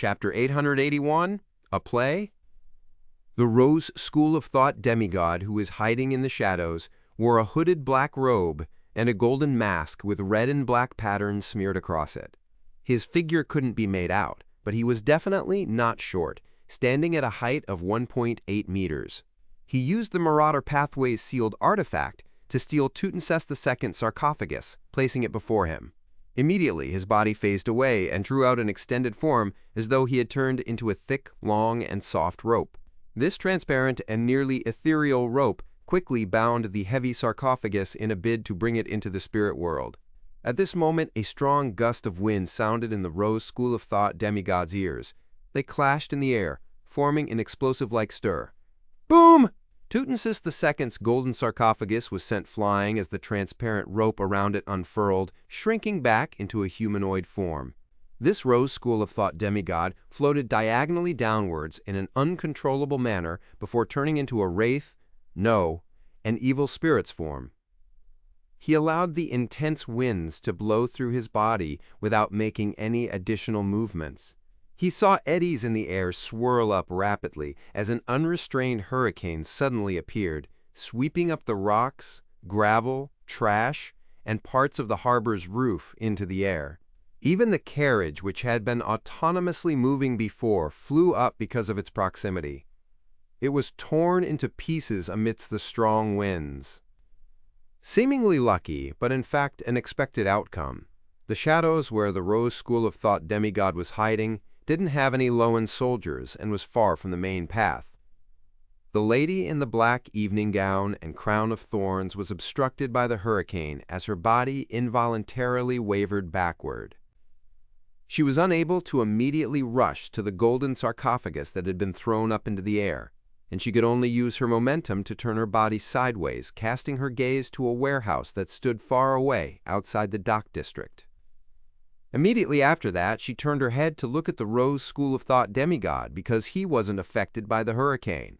Chapter 881, A Play? The Rose School of Thought demigod who is hiding in the shadows wore a hooded black robe and a golden mask with red and black patterns smeared across it. His figure couldn't be made out, but he was definitely not short, standing at a height of 1.8 meters. He used the Marauder Pathways sealed artifact to steal Tutmosis II's sarcophagus, placing it before him. Immediately, his body phased away and drew out an extended form as though he had turned into a thick, long, and soft rope. This transparent and nearly ethereal rope quickly bound the heavy sarcophagus in a bid to bring it into the spirit world. At this moment, a strong gust of wind sounded in the Rose School of Thought demigod's ears. They clashed in the air, forming an explosive-like stir. Boom! Tutmosis II's golden sarcophagus was sent flying as the transparent rope around it unfurled, shrinking back into a humanoid form. This Rose School of Thought demigod floated diagonally downwards in an uncontrollable manner before turning into a wraith, no, an evil spirit's form. He allowed the intense winds to blow through his body without making any additional movements. He saw eddies in the air swirl up rapidly as an unrestrained hurricane suddenly appeared, sweeping up the rocks, gravel, trash, and parts of the harbor's roof into the air. Even the carriage, which had been autonomously moving before, flew up because of its proximity. It was torn into pieces amidst the strong winds. Seemingly lucky, but in fact an expected outcome. The shadows where the Rose School of Thought demigod was hiding didn't have any Loan soldiers and was far from the main path. The lady in the black evening gown and crown of thorns was obstructed by the hurricane as her body involuntarily wavered backward. She was unable to immediately rush to the golden sarcophagus that had been thrown up into the air, and she could only use her momentum to turn her body sideways, casting her gaze to a warehouse that stood far away outside the dock district. Immediately after that, she turned her head to look at the Rose School of Thought demigod because he wasn't affected by the hurricane.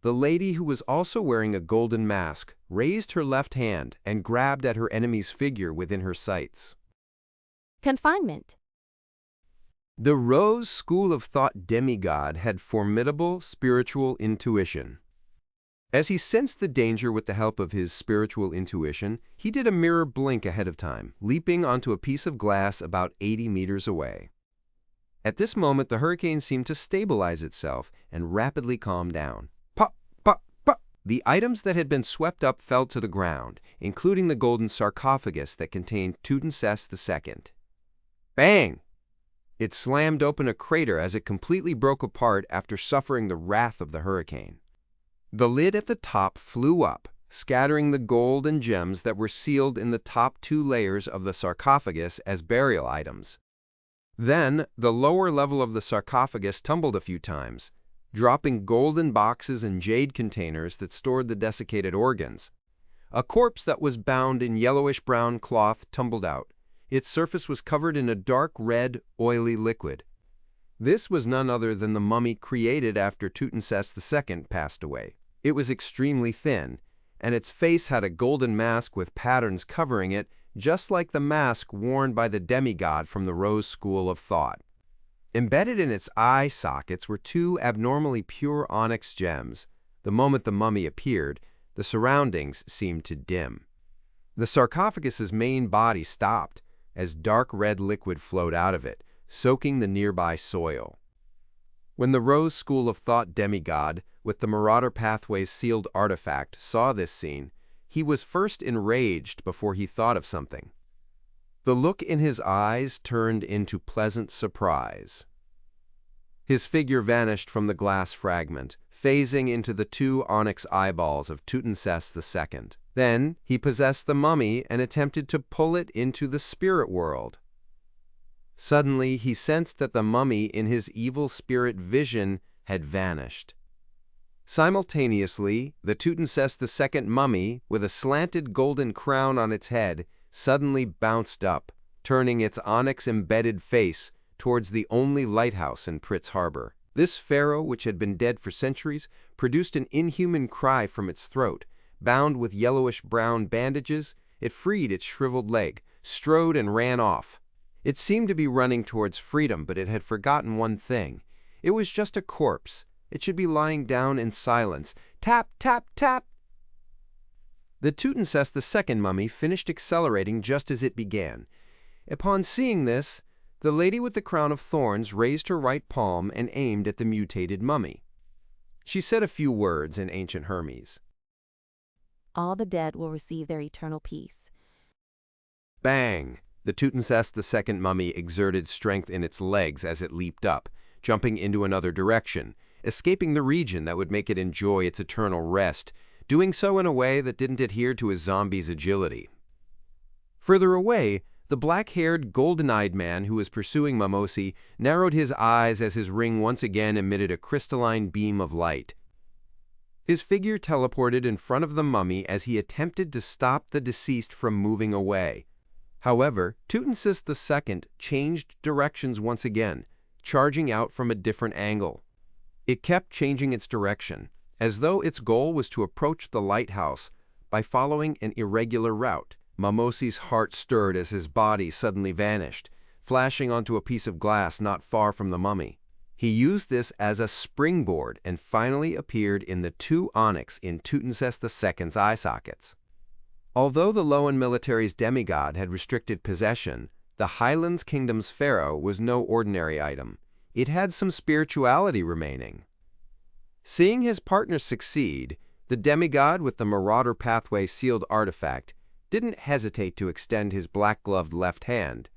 The lady, who was also wearing a golden mask, raised her left hand and grabbed at her enemy's figure within her sights. Confinement. The Rose School of Thought demigod had formidable spiritual intuition. As he sensed the danger with the help of his spiritual intuition, he did a mirror blink ahead of time, leaping onto a piece of glass about 80 meters away. At this moment, the hurricane seemed to stabilize itself and rapidly calm down. Pop, pop, pop! The items that had been swept up fell to the ground, including the golden sarcophagus that contained Tutmosis II. Bang! It slammed open a crater as it completely broke apart after suffering the wrath of the hurricane. The lid at the top flew up, scattering the gold and gems that were sealed in the top 2 layers of the sarcophagus as burial items. Then, the lower level of the sarcophagus tumbled a few times, dropping golden boxes and jade containers that stored the desiccated organs. A corpse that was bound in yellowish-brown cloth tumbled out. Its surface was covered in a dark red, oily liquid. This was none other than the mummy created after Tutmosis II passed away. It was extremely thin, and its face had a golden mask with patterns covering it, just like the mask worn by the demigod from the Rose School of Thought. Embedded in its eye sockets were 2 abnormally pure onyx gems. The moment the mummy appeared, the surroundings seemed to dim. The sarcophagus's main body stopped as dark red liquid flowed out of it, soaking the nearby soil. When the Rose School of Thought demigod, with the Marauder Pathways sealed artifact, saw this scene, he was first enraged before he thought of something. The look in his eyes turned into pleasant surprise. His figure vanished from the glass fragment, phasing into the 2 onyx eyeballs of Tutmosis II. Then he possessed the mummy and attempted to pull it into the spirit world. Suddenly, he sensed that the mummy in his evil spirit vision had vanished. Simultaneously, the Tutmosis II mummy, with a slanted golden crown on its head, suddenly bounced up, turning its onyx-embedded face towards the only lighthouse in Pritz Harbor. This pharaoh, which had been dead for centuries, produced an inhuman cry from its throat. Bound with yellowish-brown bandages, it freed its shriveled leg, strode and ran off. It seemed to be running towards freedom, but it had forgotten one thing. It was just a corpse. It should be lying down in silence. Tap, tap, tap! The Tutmosis II mummy finished accelerating just as it began. Upon seeing this, the lady with the crown of thorns raised her right palm and aimed at the mutated mummy. She said a few words in ancient Hermes. All the dead will receive their eternal peace. Bang! The Tutmosis II mummy exerted strength in its legs as it leaped up, jumping into another direction, escaping the region that would make it enjoy its eternal rest, doing so in a way that didn't adhere to a zombie's agility. Further away, the black-haired, golden-eyed man who was pursuing Mamosi narrowed his eyes as his ring once again emitted a crystalline beam of light. His figure teleported in front of the mummy as he attempted to stop the deceased from moving away. However, Tutmosis II changed directions once again, charging out from a different angle. It kept changing its direction, as though its goal was to approach the lighthouse by following an irregular route. Mamosi's heart stirred as his body suddenly vanished, flashing onto a piece of glass not far from the mummy. He used this as a springboard and finally appeared in the two onyx in Tutmosis II's eye sockets. Although the Loan military's demigod had restricted possession, the Highlands Kingdom's pharaoh was no ordinary item. It had some spirituality remaining. Seeing his partner succeed, the demigod with the Marauder Pathway sealed artifact didn't hesitate to extend his black-gloved left hand,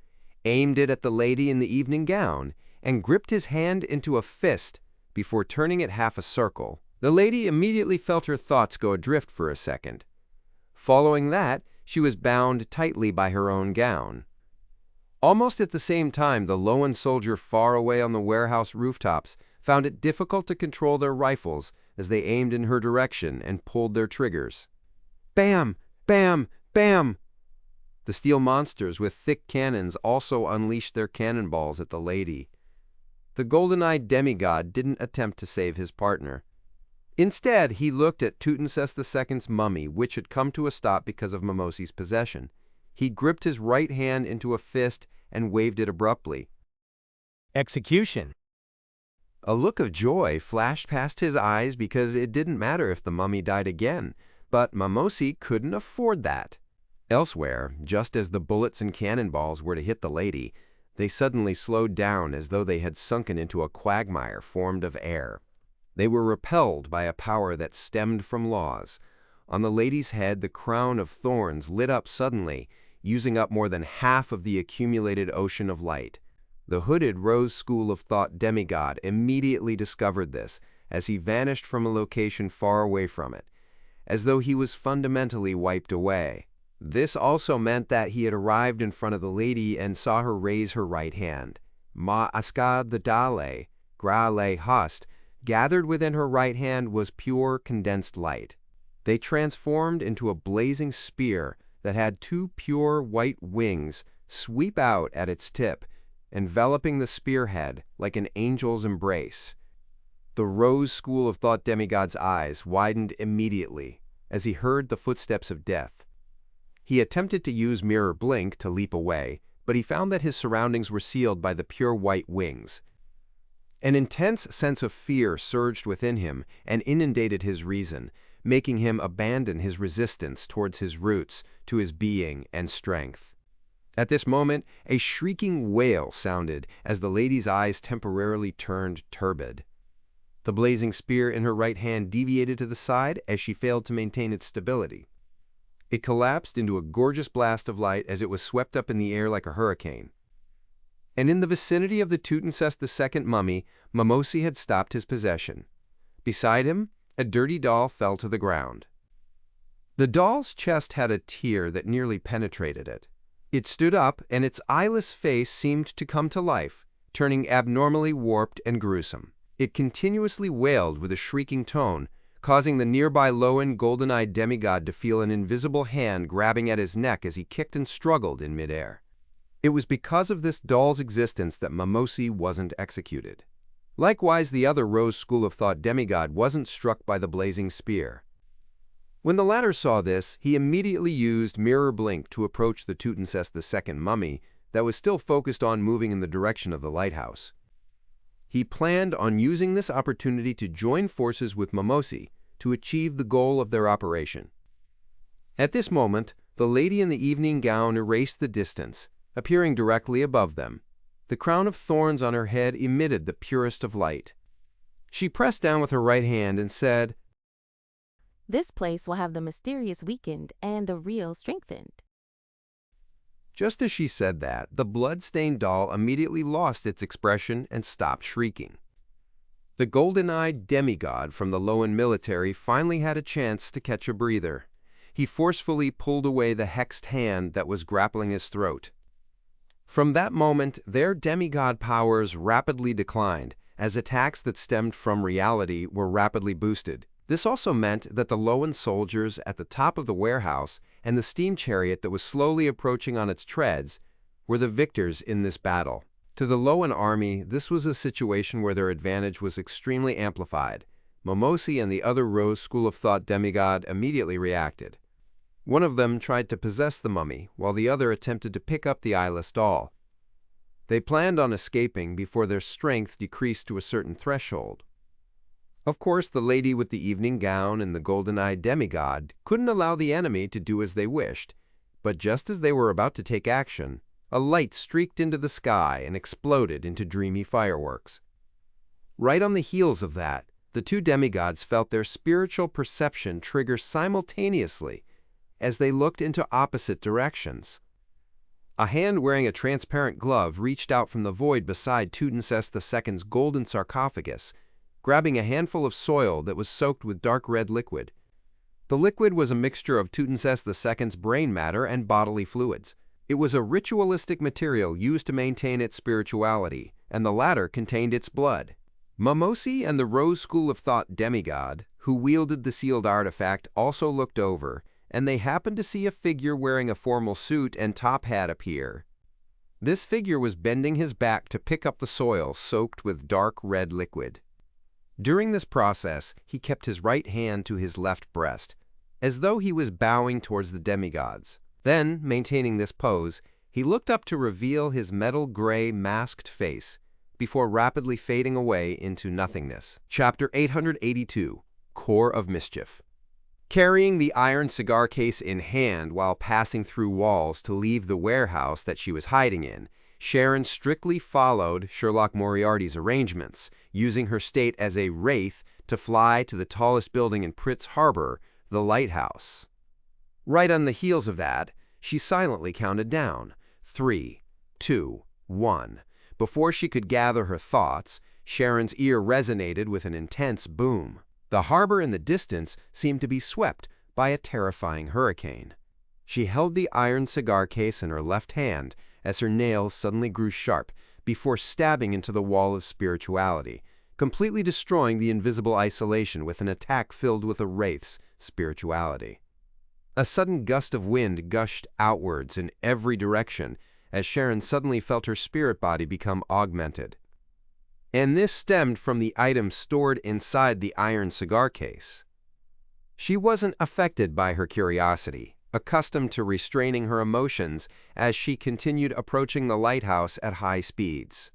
aimed it at the lady in the evening gown, and gripped his hand into a fist before turning it half a circle. The lady immediately felt her thoughts go adrift for a second. Following that, she was bound tightly by her own gown. Almost at the same time, the Loan soldier far away on the warehouse rooftops found it difficult to control their rifles as they aimed in her direction and pulled their triggers. Bam! Bam! Bam! The steel monsters with thick cannons also unleashed their cannonballs at the lady. The golden-eyed demigod didn't attempt to save his partner. Instead, he looked at Tutmosis II's mummy, which had come to a stop because of Mamosi's possession. He gripped his right hand into a fist and waved it abruptly. Execution. A look of joy flashed past his eyes because it didn't matter if the mummy died again, but Mamosi couldn't afford that. Elsewhere, just as the bullets and cannonballs were to hit the lady, they suddenly slowed down as though they had sunken into a quagmire formed of air. They were repelled by a power that stemmed from laws. On the lady's head, the crown of thorns lit up suddenly, using up more than half of the accumulated ocean of light. The hooded Rose School of Thought demigod immediately discovered this as he vanished from a location far away from it, as though he was fundamentally wiped away. This also meant that he had arrived in front of the lady and saw her raise her right hand. Ma askad the dale, gra le hust, gathered within her right hand was pure condensed light. They transformed into a blazing spear that had two pure white wings sweep out at its tip, enveloping the spearhead like an angel's embrace. The Rose School of Thought demigod's eyes widened immediately as he heard the footsteps of death. He attempted to use Mirror Blink to leap away, but he found that his surroundings were sealed by the pure white wings. An intense sense of fear surged within him and inundated his reason, making him abandon his resistance towards his roots, to his being and strength. At this moment, a shrieking wail sounded as the lady's eyes temporarily turned turbid. The blazing spear in her right hand deviated to the side as she failed to maintain its stability. It collapsed into a gorgeous blast of light as it was swept up in the air like a hurricane. And in the vicinity of the Tutmosis II mummy, Mamosi had stopped his possession. Beside him, a dirty doll fell to the ground. The doll's chest had a tear that nearly penetrated it. It stood up, and its eyeless face seemed to come to life, turning abnormally warped and gruesome. It continuously wailed with a shrieking tone, causing the nearby Loan golden-eyed demigod to feel an invisible hand grabbing at his neck as he kicked and struggled in midair. It was because of this doll's existence that Mamosi wasn't executed. Likewise, the other Rose School of Thought demigod wasn't struck by the blazing spear. When the latter saw this, he immediately used Mirror Blink to approach the Tutmosis II mummy, that was still focused on moving in the direction of the lighthouse. He planned on using this opportunity to join forces with Momosi to achieve the goal of their operation. At this moment, the lady in the evening gown erased the distance, appearing directly above them. The crown of thorns on her head emitted the purest of light. She pressed down with her right hand and said, This place will have the mysterious weakened and the real strengthened. Just as she said that, the blood-stained doll immediately lost its expression and stopped shrieking. The golden-eyed demigod from the Loan military finally had a chance to catch a breather. He forcefully pulled away the hexed hand that was grappling his throat. From that moment, their demigod powers rapidly declined, as attacks that stemmed from reality were rapidly boosted. This also meant that the Loan soldiers at the top of the warehouse and the steam chariot that was slowly approaching on its treads were the victors in this battle. To the Loan army, this was a situation where their advantage was extremely amplified. Momosi and the other Rose School of Thought demigod immediately reacted. One of them tried to possess the mummy, while the other attempted to pick up the eyeless doll. They planned on escaping before their strength decreased to a certain threshold. Of course, the lady with the evening gown and the golden-eyed demigod couldn't allow the enemy to do as they wished, but just as they were about to take action, a light streaked into the sky and exploded into dreamy fireworks. Right on the heels of that, the two demigods felt their spiritual perception trigger simultaneously as they looked into opposite directions. A hand wearing a transparent glove reached out from the void beside Tutmosis II's golden sarcophagus, grabbing a handful of soil that was soaked with dark red liquid. The liquid was a mixture of Tutmosis II's brain matter and bodily fluids. It was a ritualistic material used to maintain its spirituality, and the latter contained its blood. Momosi and the Rose School of Thought demigod, who wielded the sealed artifact, also looked over, and they happened to see a figure wearing a formal suit and top hat appear. This figure was bending his back to pick up the soil soaked with dark red liquid. During this process, he kept his right hand to his left breast, as though he was bowing towards the demigods. Then, maintaining this pose, he looked up to reveal his metal gray masked face, before rapidly fading away into nothingness. Chapter 882, Core of Mischief. Carrying the iron cigar case in hand while passing through walls to leave the warehouse that she was hiding in, Sharon strictly followed Sherlock Moriarty's arrangements, using her state as a wraith to fly to the tallest building in Pritz Harbor, the lighthouse. Right on the heels of that, she silently counted down, 3, 2, 1. Before she could gather her thoughts, Sharon's ear resonated with an intense boom. The harbor in the distance seemed to be swept by a terrifying hurricane. She held the iron cigar case in her left hand as her nails suddenly grew sharp before stabbing into the wall of spirituality, completely destroying the invisible isolation with an attack filled with a wraith's spirituality. A sudden gust of wind gushed outwards in every direction as Sharon suddenly felt her spirit body become augmented. And this stemmed from the items stored inside the iron cigar case. She wasn't affected by her curiosity, accustomed to restraining her emotions as she continued approaching the lighthouse at high speeds.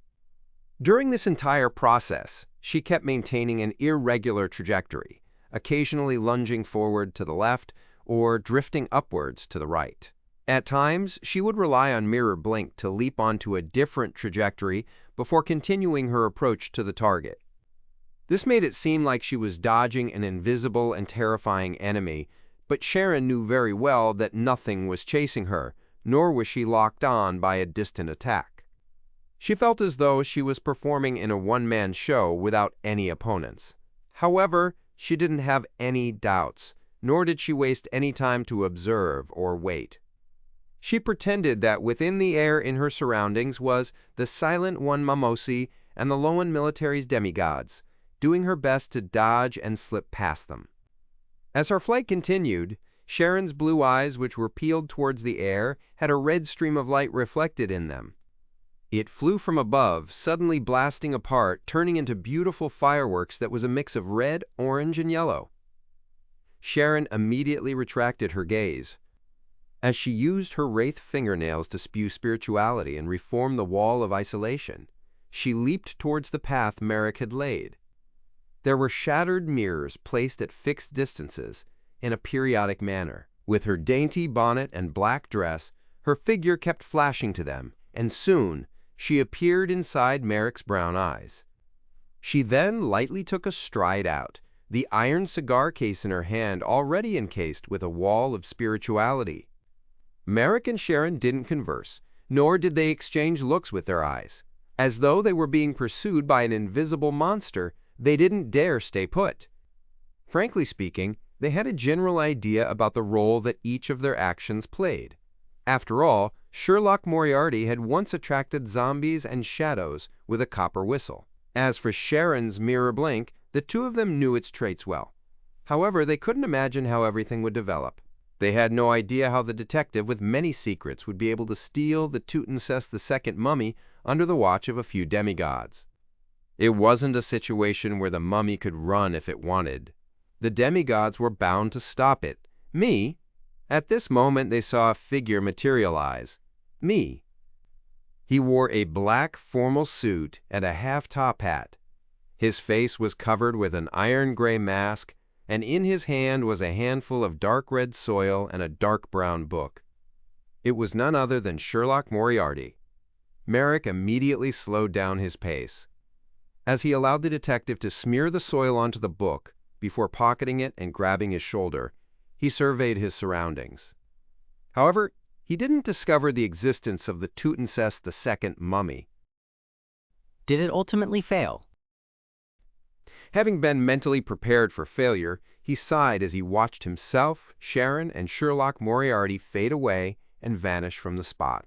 During this entire process, she kept maintaining an irregular trajectory, occasionally lunging forward to the left or drifting upwards to the right. At times, she would rely on Mirror Blink to leap onto a different trajectory before continuing her approach to the target. This made it seem like she was dodging an invisible and terrifying enemy, but Sharon knew very well that nothing was chasing her, nor was she locked on by a distant attack. She felt as though she was performing in a one-man show without any opponents. However, she didn't have any doubts, nor did she waste any time to observe or wait. She pretended that within the air in her surroundings was the silent one Momosi and the Loan military's demigods, doing her best to dodge and slip past them. As her flight continued, Sharon's blue eyes, which were peeled towards the air, had a red stream of light reflected in them. It flew from above, suddenly blasting apart, turning into beautiful fireworks that was a mix of red, orange, and yellow. Sharon immediately retracted her gaze. as she used her wraith fingernails to spew spirituality and reform the wall of isolation. She leaped towards the path Merrick had laid. There were shattered mirrors placed at fixed distances in a periodic manner. With her dainty bonnet and black dress, her figure kept flashing to them, and soon she appeared inside Merrick's brown eyes. She then lightly took a stride out, the iron cigar case in her hand already encased with a wall of spirituality. Merrick and Sharon didn't converse, nor did they exchange looks with their eyes. As though they were being pursued by an invisible monster, they didn't dare stay put. Frankly speaking, they had a general idea about the role that each of their actions played. After all, Sherlock Moriarty had once attracted zombies and shadows with a copper whistle. As for Sharon's mirror blink, the two of them knew its traits well. However, they couldn't imagine how everything would develop. They had no idea how the detective with many secrets would be able to steal the Tutmosis II mummy under the watch of a few demigods. It wasn't a situation where the mummy could run if it wanted. The demigods were bound to stop it. Me? At this moment they saw a figure materialize. Me. He wore a black formal suit and a half-top hat. His face was covered with an iron-gray mask, and in his hand was a handful of dark red soil and a dark brown book. It was none other than Sherlock Moriarty. Merrick immediately slowed down his pace. As he allowed the detective to smear the soil onto the book before pocketing it and grabbing his shoulder, he surveyed his surroundings. However, he didn't discover the existence of the Tutmosis II mummy. Did it ultimately fail? Having been mentally prepared for failure, he sighed as he watched himself, Sharon, and Sherlock Moriarty fade away and vanish from the spot.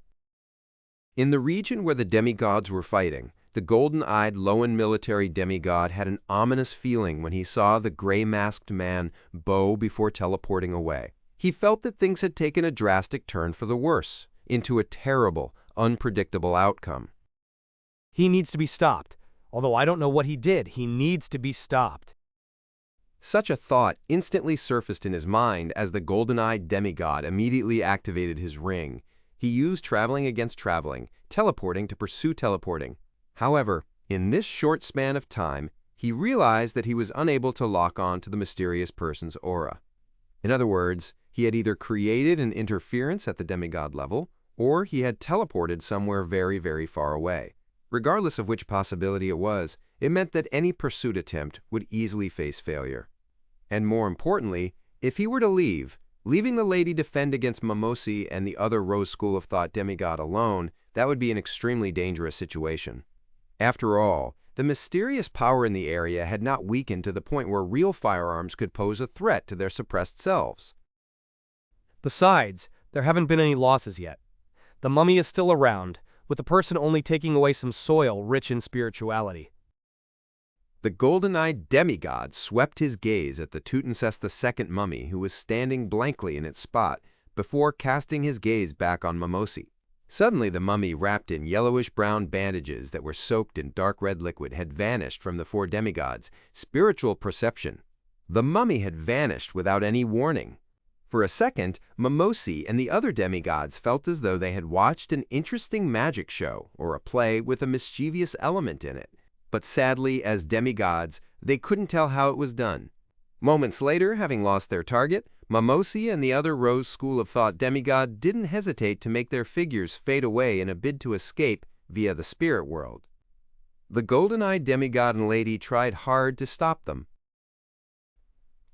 In the region where the demigods were fighting, the golden-eyed Loan military demigod had an ominous feeling when he saw the gray-masked man bow before teleporting away. He felt that things had taken a drastic turn for the worse, into a terrible, unpredictable outcome. He needs to be stopped. Although I don't know what he did, he needs to be stopped. Such a thought instantly surfaced in his mind as the golden-eyed demigod immediately activated his ring. He used traveling against traveling, teleporting to pursue teleporting. However, in this short span of time, he realized that he was unable to lock on to the mysterious person's aura. In other words, he had either created an interference at the demigod level, or he had teleported somewhere very, very far away. Regardless of which possibility it was, it meant that any pursuit attempt would easily face failure. And more importantly, if he were to leave, leaving the lady defend against Mimosi and the other Rose School of Thought demigod alone, that would be an extremely dangerous situation. After all, the mysterious power in the area had not weakened to the point where real firearms could pose a threat to their suppressed selves. Besides, there haven't been any losses yet. The mummy is still around, with the person only taking away some soil rich in spirituality. The golden-eyed demigod swept his gaze at the Tutmosis II mummy who was standing blankly in its spot before casting his gaze back on Mimosi. Suddenly the mummy, wrapped in yellowish-brown bandages that were soaked in dark red liquid, had vanished from the four demigods' spiritual perception. The mummy had vanished without any warning. For a second, Mimosi and the other demigods felt as though they had watched an interesting magic show or a play with a mischievous element in it. But sadly, as demigods, they couldn't tell how it was done. Moments later, having lost their target, Mimosi and the other Rose School of Thought demigod didn't hesitate to make their figures fade away in a bid to escape via the spirit world. The golden-eyed demigod and lady tried hard to stop them.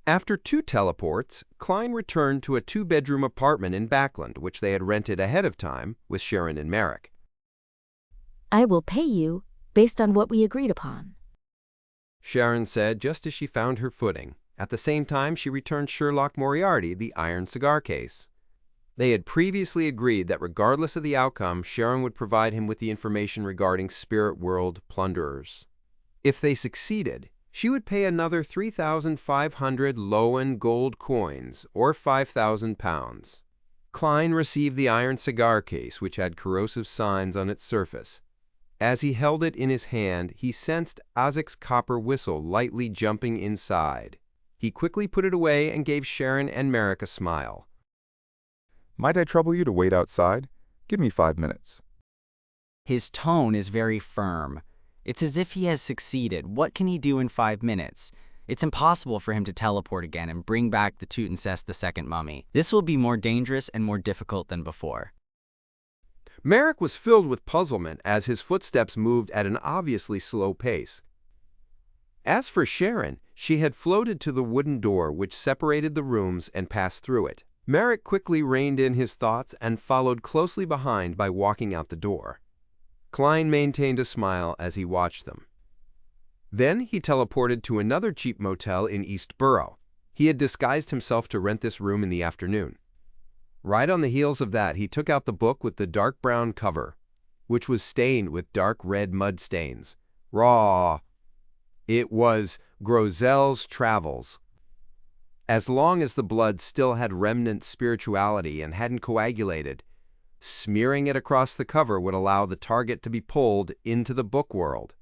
After 2 teleports, Klein returned to a 2-bedroom apartment in Backland, which they had rented ahead of time with Sharon and Merrick. I will pay you based on what we agreed upon, Sharon said just as she found her footing. At the same time, she returned Sherlock Moriarty the iron cigar case. They had previously agreed that regardless of the outcome, Sharon would provide him with the information regarding spirit world plunderers. If they succeeded, she would pay another 3,500 Loan gold coins, or 5,000 pounds. Klein received the iron cigar case, which had corrosive signs on its surface. As he held it in his hand, he sensed Isaac's copper whistle lightly jumping inside. He quickly put it away and gave Sharon and Merrick a smile. Might I trouble you to wait outside? Give me 5 minutes. His tone is very firm. It's as if he has succeeded. What can he do in 5 minutes? It's impossible for him to teleport again and bring back the Tutmosis II mummy. This will be more dangerous and more difficult than before. Merrick was filled with puzzlement as his footsteps moved at an obviously slow pace. As for Sharon, she had floated to the wooden door which separated the rooms and passed through it. Merrick quickly reined in his thoughts and followed closely behind by walking out the door. Klein maintained a smile as he watched them. Then he teleported to another cheap motel in East Borough. He had disguised himself to rent this room in the afternoon. Right on the heels of that, he took out the book with the dark brown cover, which was stained with dark red mud stains. Raw. It was Grozel's Travels. As long as the blood still had remnant spirituality and hadn't coagulated, smearing it across the cover would allow the target to be pulled into the book world.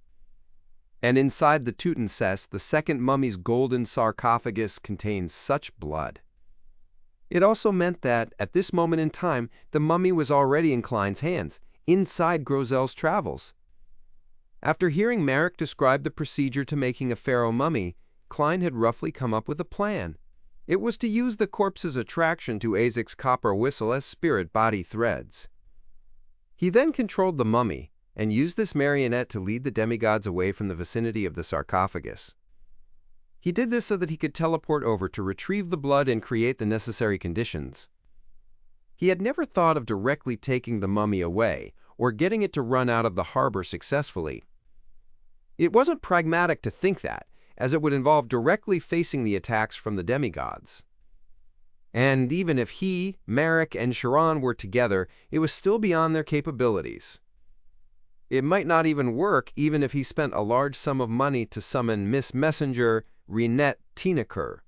And inside the Tutmosis, the second mummy's golden sarcophagus contains such blood. It also meant that, at this moment in time, the mummy was already in Klein's hands, inside Grozel's Travels. After hearing Merrick describe the procedure to making a pharaoh mummy, Klein had roughly come up with a plan. It was to use the corpse's attraction to Azek's copper whistle as spirit body threads. He then controlled the mummy and used this marionette to lead the demigods away from the vicinity of the sarcophagus. He did this so that he could teleport over to retrieve the blood and create the necessary conditions. He had never thought of directly taking the mummy away or getting it to run out of the harbor successfully. It wasn't pragmatic to think that, as it would involve directly facing the attacks from the demigods. And even if he, Merrick, and Sharon were together, it was still beyond their capabilities. It might not even work even if he spent a large sum of money to summon Miss Messenger, Renette Tinaker.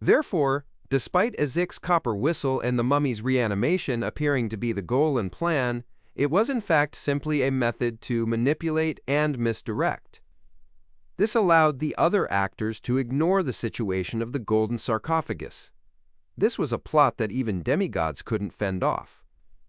Therefore, despite Azek's copper whistle and the mummy's reanimation appearing to be the goal and plan, it was in fact simply a method to manipulate and misdirect. This allowed the other actors to ignore the situation of the golden sarcophagus. This was a plot that even demigods couldn't fend off.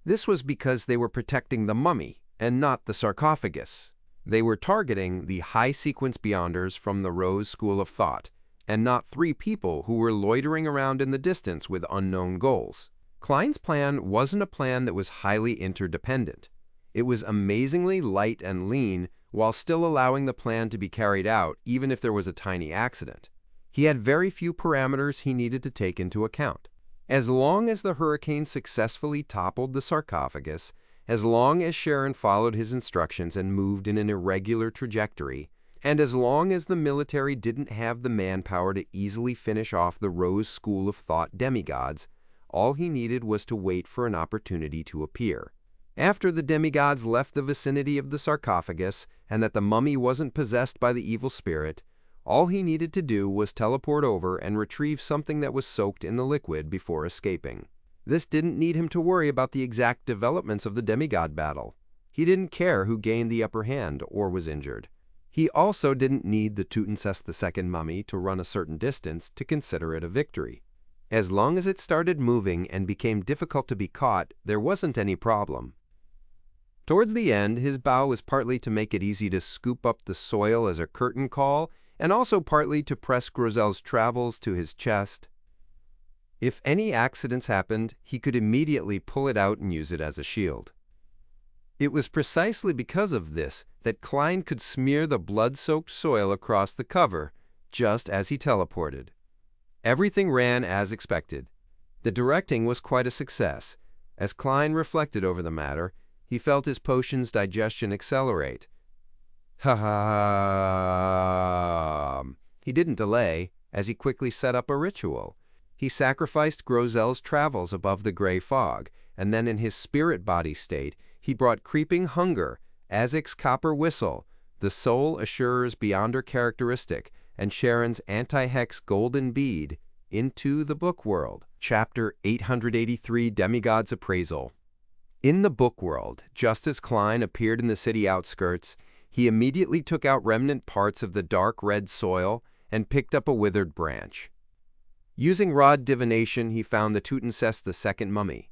This was because they were protecting the mummy and not the sarcophagus. They were targeting the high-sequence beyonders from the Rose School of Thought, and not 3 people who were loitering around in the distance with unknown goals. Klein's plan wasn't a plan that was highly interdependent. It was amazingly light and lean while still allowing the plan to be carried out even if there was a tiny accident. He had very few parameters he needed to take into account. As long as the hurricane successfully toppled the sarcophagus, as long as Sharon followed his instructions and moved in an irregular trajectory, and as long as the military didn't have the manpower to easily finish off the Rose School of Thought demigods, all he needed was to wait for an opportunity to appear. After the demigods left the vicinity of the sarcophagus and that the mummy wasn't possessed by the evil spirit, all he needed to do was teleport over and retrieve something that was soaked in the liquid before escaping. This didn't need him to worry about the exact developments of the demigod battle. He didn't care who gained the upper hand or was injured. He also didn't need the Tutmosis II mummy to run a certain distance to consider it a victory. As long as it started moving and became difficult to be caught, there wasn't any problem. Towards the end, his bow was partly to make it easy to scoop up the soil as a curtain call, and also partly to press Grozel's Travels to his chest. If any accidents happened, he could immediately pull it out and use it as a shield. It was precisely because of this that Klein could smear the blood-soaked soil across the cover, just as he teleported. Everything ran as expected. The directing was quite a success. As Klein reflected over the matter, he felt his potion's digestion accelerate. Ha ha! He didn't delay, as he quickly set up a ritual. He sacrificed Grozel's Travels above the gray fog, and then in his spirit body state, he brought Creeping Hunger, Azek's copper whistle, the Soul Assurer's Beyonder characteristic, and Sharon's anti-hex golden bead into the book world. Chapter 883, Demigod's Appraisal. In the book world, just as Klein appeared in the city outskirts, he immediately took out remnant parts of the dark red soil and picked up a withered branch. Using rod divination, he found the Tutmosis II mummy,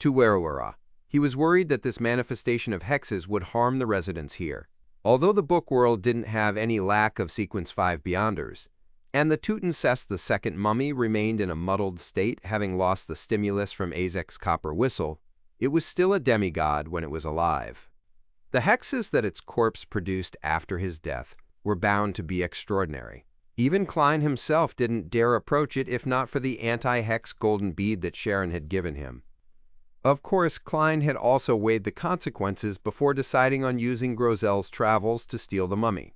Tuwerwera. He was worried that this manifestation of hexes would harm the residents here. Although the book world didn't have any lack of Sequence 5 Beyonders, and the Tutmosis II mummy remained in a muddled state, having lost the stimulus from Azek's copper whistle, it was still a demigod when it was alive. The hexes that its corpse produced after his death were bound to be extraordinary. Even Klein himself didn't dare approach it if not for the anti-hex golden bead that Sharon had given him. Of course, Klein had also weighed the consequences before deciding on using Grozel's travels to steal the mummy.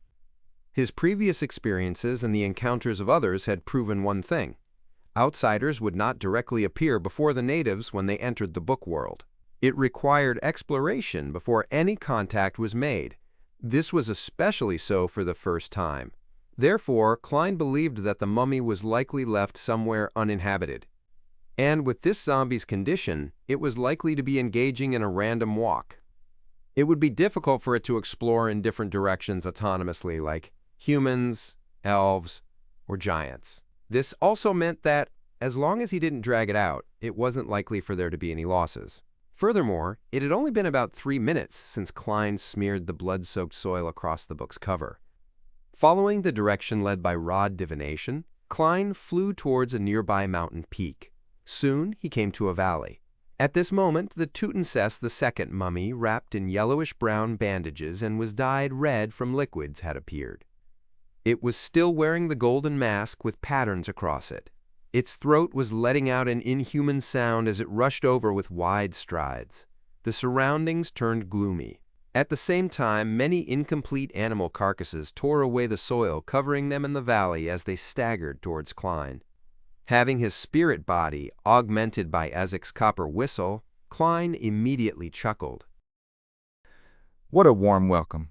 His previous experiences and the encounters of others had proven one thing: outsiders would not directly appear before the natives when they entered the book world. It required exploration before any contact was made. This was especially so for the first time. Therefore, Klein believed that the mummy was likely left somewhere uninhabited. And with this zombie's condition, it was likely to be engaging in a random walk. It would be difficult for it to explore in different directions autonomously, like humans, elves, or giants. This also meant that, as long as he didn't drag it out, it wasn't likely for there to be any losses. Furthermore, it had only been about 3 minutes since Klein smeared the blood-soaked soil across the book's cover. Following the direction led by rod divination, Klein flew towards a nearby mountain peak. Soon, he came to a valley. At this moment, the Tutmosis II mummy, wrapped in yellowish-brown bandages and was dyed red from liquids, had appeared. It was still wearing the golden mask with patterns across it. Its throat was letting out an inhuman sound as it rushed over with wide strides. The surroundings turned gloomy. At the same time, many incomplete animal carcasses tore away the soil, covering them in the valley as they staggered towards Klein. Having his spirit body augmented by Azek's copper whistle, Klein immediately chuckled. What a warm welcome.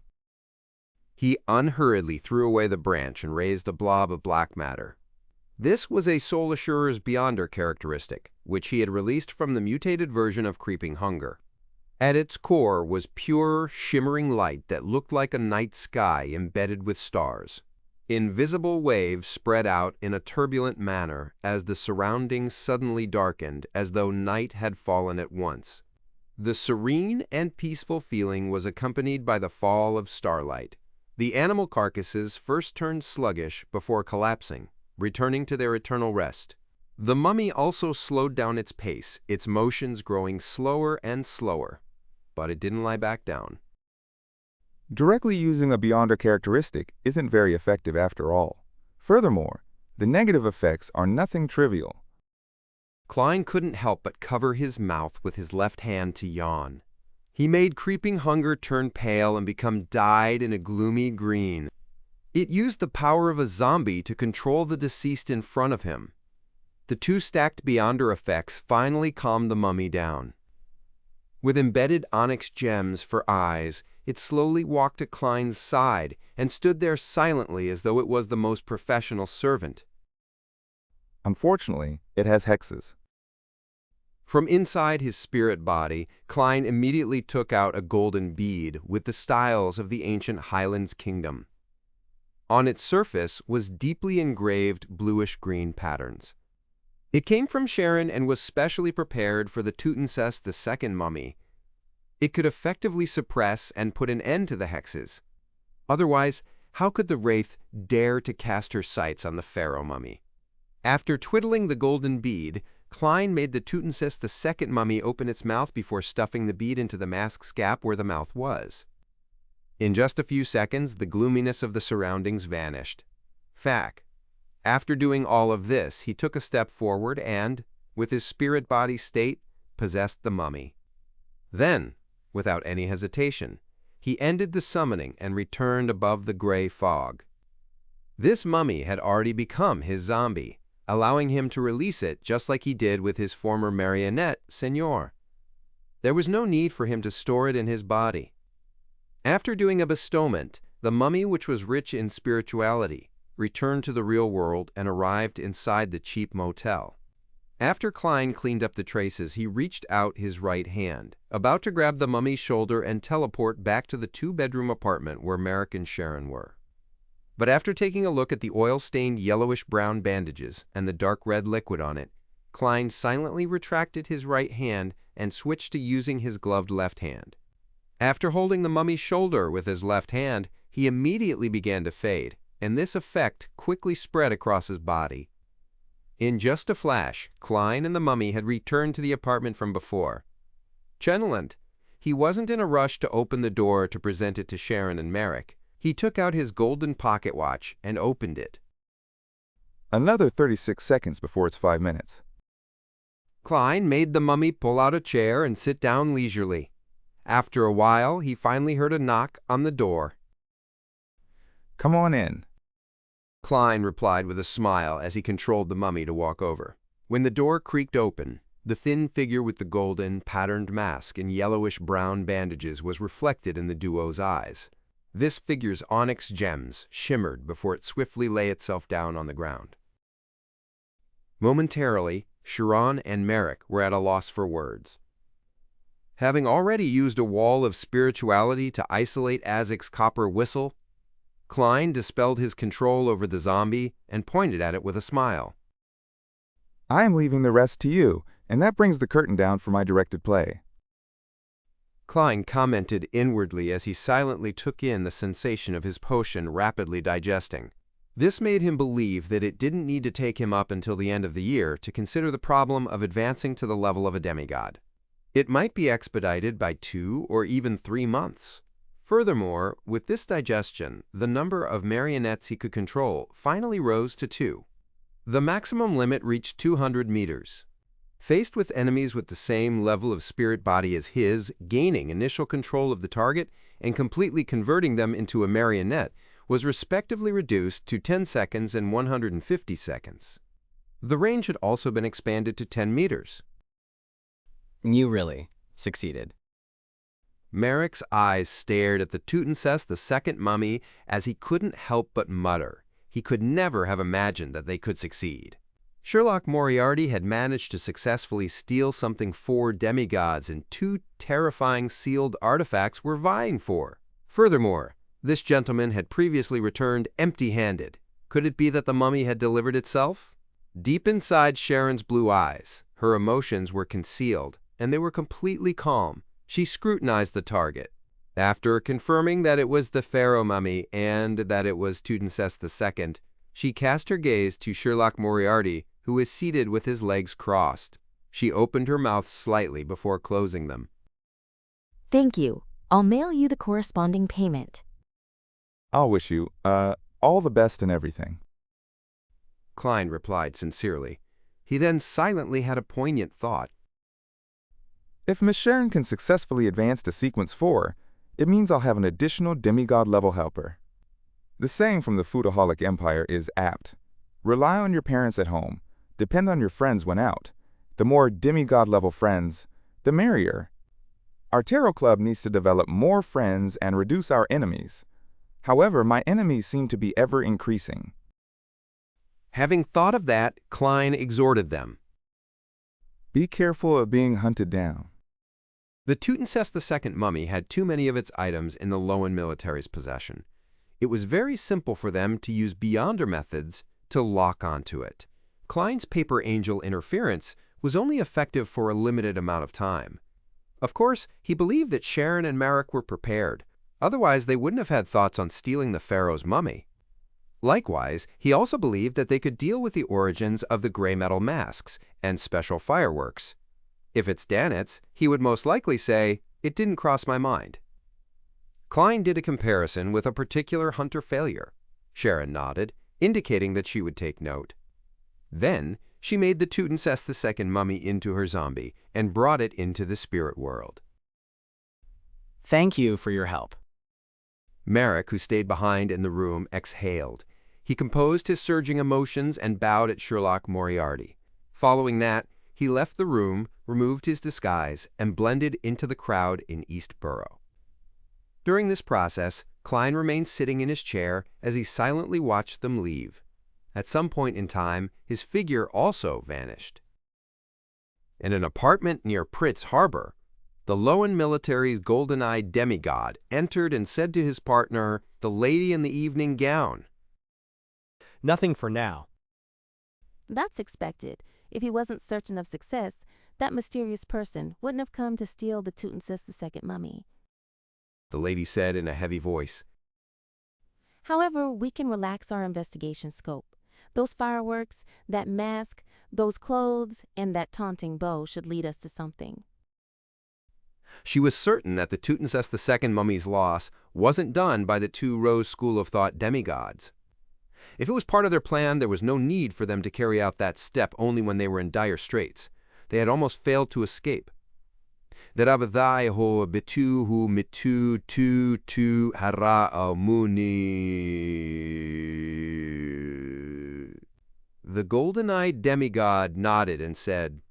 He unhurriedly threw away the branch and raised a blob of black matter. This was a Soul Assurer's Beyonder characteristic, which he had released from the mutated version of Creeping Hunger. At its core was pure, shimmering light that looked like a night sky embedded with stars. Invisible waves spread out in a turbulent manner as the surroundings suddenly darkened, as though night had fallen at once. The serene and peaceful feeling was accompanied by the fall of starlight. The animal carcasses first turned sluggish before collapsing, returning to their eternal rest. The mummy also slowed down its pace, its motions growing slower and slower. But it didn't lie back down. Directly using a Beyonder characteristic isn't very effective after all. Furthermore, the negative effects are nothing trivial. Klein couldn't help but cover his mouth with his left hand to yawn. He made Creeping Hunger turn pale and become dyed in a gloomy green. It used the power of a zombie to control the deceased in front of him. The two stacked Beyonder effects finally calmed the mummy down. With embedded onyx gems for eyes, it slowly walked to Klein's side and stood there silently as though it was the most professional servant. Unfortunately, it has hexes. From inside his spirit body, Klein immediately took out a golden bead with the styles of the ancient Highlands kingdom. On its surface was deeply engraved bluish-green patterns. It came from Sharon and was specially prepared for the Tutmosis II mummy. It could effectively suppress and put an end to the hexes. Otherwise, how could the wraith dare to cast her sights on the pharaoh mummy? After twiddling the golden bead, Klein made the Tutmosis II mummy open its mouth before stuffing the bead into the mask's gap where the mouth was. In just a few seconds, the gloominess of the surroundings vanished. Fact. After doing all of this, he took a step forward and, with his spirit body state, possessed the mummy. Then, without any hesitation, he ended the summoning and returned above the gray fog. This mummy had already become his zombie, allowing him to release it just like he did with his former marionette, Senor. There was no need for him to store it in his body. After doing a bestowment, the mummy, which was rich in spirituality, returned to the real world and arrived inside the cheap motel. After Klein cleaned up the traces, he reached out his right hand, about to grab the mummy's shoulder and teleport back to the two-bedroom apartment where Merrick and Sharon were. But after taking a look at the oil-stained yellowish-brown bandages and the dark red liquid on it, Klein silently retracted his right hand and switched to using his gloved left hand. After holding the mummy's shoulder with his left hand, he immediately began to fade, and this effect quickly spread across his body. In just a flash, Klein and the mummy had returned to the apartment from before. Cheneland. He wasn't in a rush to open the door to present it to Sharon and Merrick. He took out his golden pocket watch and opened it. Another 36 seconds before it's 5 minutes. Klein made the mummy pull out a chair and sit down leisurely. After a while, he finally heard a knock on the door. Come on in. Klein replied with a smile as he controlled the mummy to walk over. When the door creaked open, the thin figure with the golden, patterned mask and yellowish-brown bandages was reflected in the duo's eyes. This figure's onyx gems shimmered before it swiftly lay itself down on the ground. Momentarily, Sharon and Merrick were at a loss for words. Having already used a wall of spirituality to isolate Azek's copper whistle, Klein dispelled his control over the zombie and pointed at it with a smile. I am leaving the rest to you, and that brings the curtain down for my directed play. Klein commented inwardly as he silently took in the sensation of his potion rapidly digesting. This made him believe that it didn't need to take him up until the end of the year to consider the problem of advancing to the level of a demigod. It might be expedited by 2 or even 3 months. Furthermore, with this digestion, the number of marionettes he could control finally rose to 2. The maximum limit reached 200 meters. Faced with enemies with the same level of spirit body as his, gaining initial control of the target and completely converting them into a marionette was respectively reduced to 10 seconds and 150 seconds. The range had also been expanded to 10 meters. You really succeeded. Merrick's eyes stared at the Tutenses the second mummy as he couldn't help but mutter. He could never have imagined that they could succeed. Sherlock Moriarty had managed to successfully steal something 4 demigods and 2 terrifying sealed artifacts were vying for. Furthermore, this gentleman had previously returned empty-handed. Could it be that the mummy had delivered itself? Deep inside Sharon's blue eyes, her emotions were concealed, and they were completely calm. She scrutinized the target. After confirming that it was the pharaoh mummy and that it was Tutenses II, she cast her gaze to Sherlock Moriarty, who was seated with his legs crossed. She opened her mouth slightly before closing them. Thank you. I'll mail you the corresponding payment. I'll wish you, all the best and everything. Klein replied sincerely. He then silently had a poignant thought. If Miss Sharon can successfully advance to Sequence 4, it means I'll have an additional demigod-level helper. The saying from the Foodaholic Empire is apt. Rely on your parents at home. Depend on your friends when out. The more demigod-level friends, the merrier. Our tarot club needs to develop more friends and reduce our enemies. However, my enemies seem to be ever increasing. Having thought of that, Klein exhorted them. Be careful of being hunted down. The Tutenses II mummy had too many of its items in the Lowen military's possession. It was very simple for them to use Beyonder methods to lock onto it. Klein's paper angel interference was only effective for a limited amount of time. Of course, he believed that Sharon and Merrick were prepared. Otherwise, they wouldn't have had thoughts on stealing the pharaoh's mummy. Likewise, he also believed that they could deal with the origins of the gray metal masks and special fireworks. If it's Danitz, he would most likely say, "It didn't cross my mind." Klein did a comparison with a particular hunter failure. Sharon nodded, indicating that she would take note. Then, she made the Tutenses II mummy into her zombie and brought it into the spirit world. Thank you for your help. Merrick, who stayed behind in the room, exhaled. He composed his surging emotions and bowed at Sherlock Moriarty. Following that, he left the room, removed his disguise, and blended into the crowd in East Borough. During this process, Klein remained sitting in his chair as he silently watched them leave. At some point in time, his figure also vanished. In an apartment near Pritz Harbor, the Lowen military's golden-eyed demigod entered and said to his partner, "The lady in the evening gown." nothing for now. That's expected. If he wasn't certain of success, that mysterious person wouldn't have come to steal the Tutmosis II mummy. The lady said in a heavy voice. However, we can relax our investigation scope. Those fireworks, that mask, those clothes, and that taunting bow should lead us to something. She was certain that the Tutmosis II mummy's loss wasn't done by the two Rose School of Thought demigods. If it was part of their plan, there was no need for them to carry out that step only when they were in dire straits. They had almost failed to escape. Derabadai ho bitu hu mitu tu hara muni. The golden-eyed demigod nodded and said,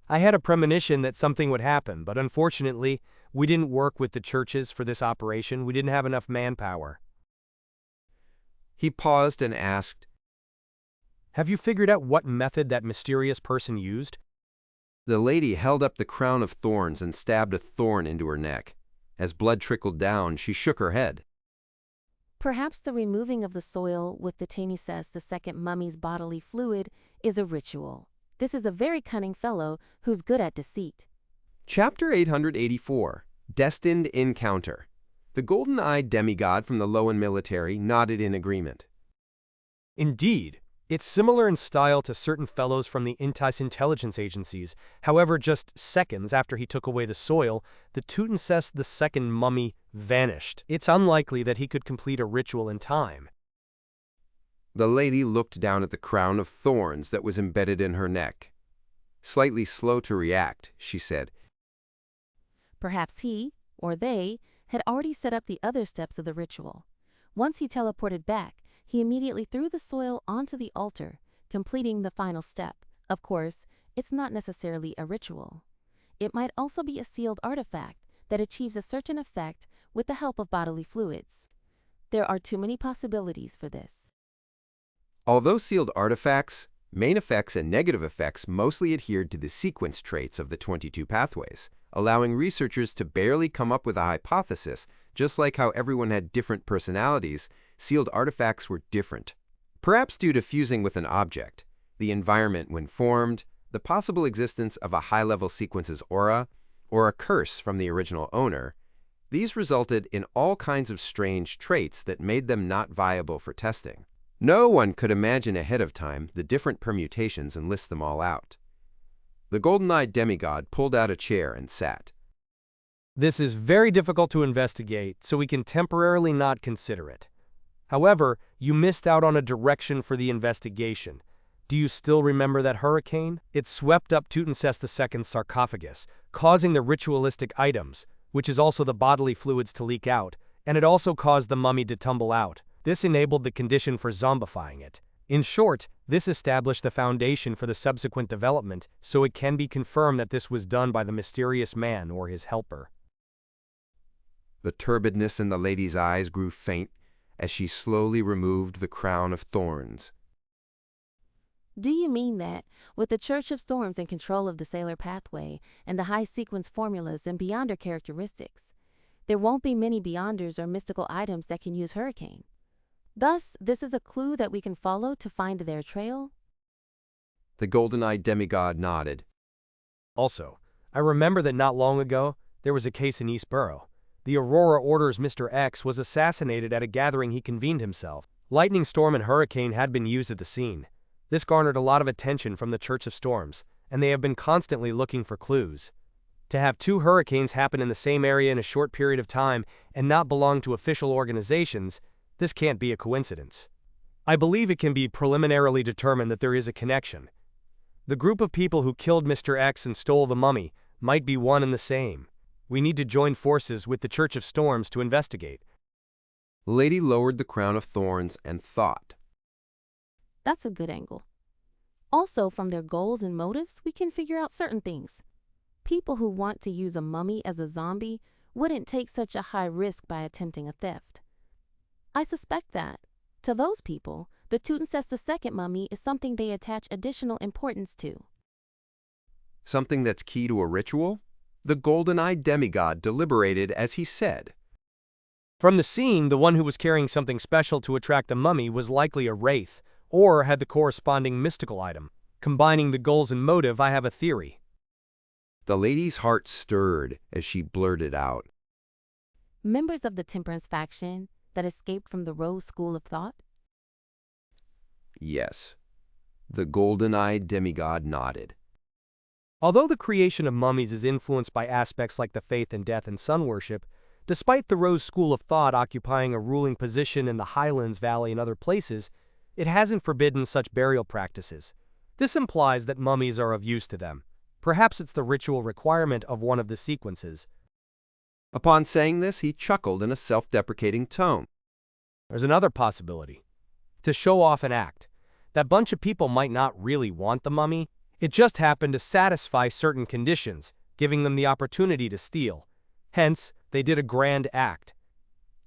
I had a premonition that something would happen, but unfortunately, we didn't work with the churches for this operation. We didn't have enough manpower. He paused and asked, Have you figured out what method that mysterious person used? The lady held up the crown of thorns and stabbed a thorn into her neck. As blood trickled down, she shook her head. Perhaps the removing of the soil with the Tutmosis II mummy's bodily fluid is a ritual. This is a very cunning fellow who's good at deceit. Chapter 884, Destined Encounter. The golden-eyed demigod from the Loan military nodded in agreement. Indeed, it's similar in style to certain fellows from the Intis intelligence agencies. However, just seconds after he took away the soil, the Tutmosis II mummy vanished. It's unlikely that he could complete a ritual in time. The lady looked down at the crown of thorns that was embedded in her neck. Slightly slow to react, she said, Perhaps he, or they, had already set up the other steps of the ritual. Once he teleported back, he immediately threw the soil onto the altar, completing the final step. Of course, it's not necessarily a ritual. It might also be a sealed artifact that achieves a certain effect with the help of bodily fluids. There are too many possibilities for this. Although sealed artifacts, main effects and negative effects mostly adhered to the sequence traits of the 22 pathways, allowing researchers to barely come up with a hypothesis. Just like how everyone had different personalities, sealed artifacts were different. Perhaps due to fusing with an object, the environment when formed, the possible existence of a high-level sequence's aura, or a curse from the original owner, these resulted in all kinds of strange traits that made them not viable for testing. No one could imagine ahead of time the different permutations and list them all out. The golden-eyed demigod pulled out a chair and sat. This is very difficult to investigate, so we can temporarily not consider it. However, you missed out on a direction for the investigation. Do you still remember that hurricane? It swept up Tutmosis II's sarcophagus, causing the ritualistic items, which is also the bodily fluids, to leak out, and it also caused the mummy to tumble out. This enabled the condition for zombifying it. In short, this established the foundation for the subsequent development, so it can be confirmed that this was done by the mysterious man or his helper. The turbidness in the lady's eyes grew faint as she slowly removed the crown of thorns. Do you mean that, with the Church of Storms in control of the Sailor Pathway and the high sequence formulas and Beyonder characteristics, there won't be many Beyonders or mystical items that can use Hurricane? Thus, this is a clue that we can follow to find their trail? The golden-eyed demigod nodded. Also, I remember that not long ago, there was a case in East Borough. The Aurora Order's Mr. X was assassinated at a gathering he convened himself. Lightning Storm and Hurricane had been used at the scene. This garnered a lot of attention from the Church of Storms, and they have been constantly looking for clues. To have two hurricanes happen in the same area in a short period of time and not belong to official organizations, this can't be a coincidence. I believe it can be preliminarily determined that there is a connection. The group of people who killed Mr. X and stole the mummy might be one and the same. We need to join forces with the Church of Storms to investigate. The lady lowered the crown of thorns and thought. That's a good angle. Also, from their goals and motives, we can figure out certain things. People who want to use a mummy as a zombie wouldn't take such a high risk by attempting a theft. I suspect that, to those people, the Tutmosis II mummy is something they attach additional importance to. Something that's key to a ritual? The golden-eyed demigod deliberated as he said. From the scene, the one who was carrying something special to attract the mummy was likely a wraith, or had the corresponding mystical item. Combining the goals and motive, I have a theory. The lady's heart stirred as she blurted out. Members of the temperance faction that escaped from the Rose School of Thought? Yes. The golden-eyed demigod nodded. Although the creation of mummies is influenced by aspects like the faith in death and sun worship, despite the Rose School of Thought occupying a ruling position in the Highlands Valley and other places, it hasn't forbidden such burial practices. This implies that mummies are of use to them. Perhaps it's the ritual requirement of one of the sequences. Upon saying this, he chuckled in a self-deprecating tone. There's another possibility. To show off an act. That bunch of people might not really want the mummy. It just happened to satisfy certain conditions, giving them the opportunity to steal. Hence, they did a grand act.